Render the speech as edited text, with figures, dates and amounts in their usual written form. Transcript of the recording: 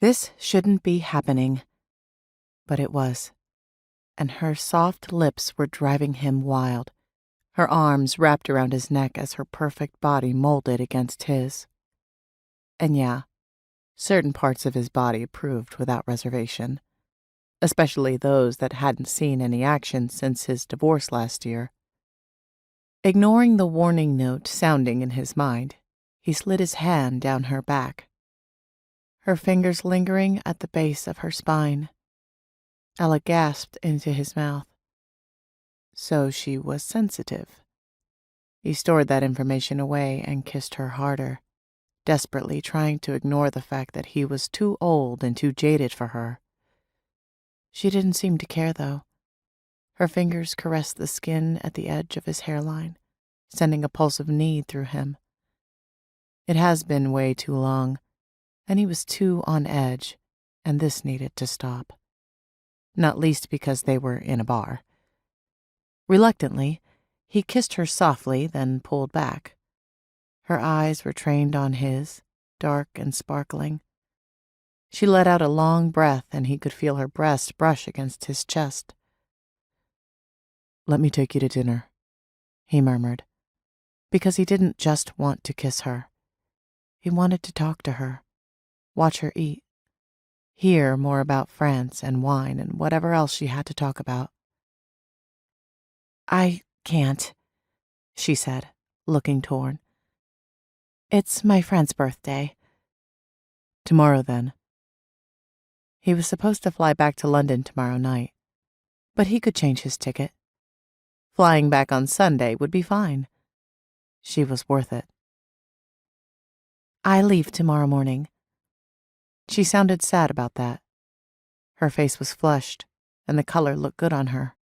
This shouldn't be happening, but it was, and her soft lips were driving him wild, her arms wrapped around his neck as her perfect body molded against his. And yeah, certain parts of his body approved without reservation, especially those that hadn't seen any action since his divorce last year. Ignoring the warning note sounding in his mind, he slid his hand down her back, her fingers lingering at the base of her spine. Ella gasped into his mouth. So she was sensitive. He stored that information away and kissed her harder, desperately trying to ignore the fact that he was too old and too jaded for her. She didn't seem to care, though. Her fingers caressed the skin at the edge of his hairline, sending a pulse of need through him. It has been way too long, and he was too on edge, and this needed to stop. Not least because they were in a bar. Reluctantly, he kissed her softly, then pulled back. Her eyes were trained on his, dark and sparkling. She let out a long breath, and he could feel her breast brush against his chest. "Let me take you to dinner," he murmured, because he didn't just want to kiss her. He wanted to talk to her, watch her eat, hear more about France and wine and whatever else she had to talk about. "I can't," she said, looking torn. "It's my friend's birthday." "Tomorrow, then." He was supposed to fly back to London tomorrow night, but he could change his ticket. Flying back on Sunday would be fine. She was worth it. "I leave tomorrow morning." She sounded sad about that. Her face was flushed, and the color looked good on her.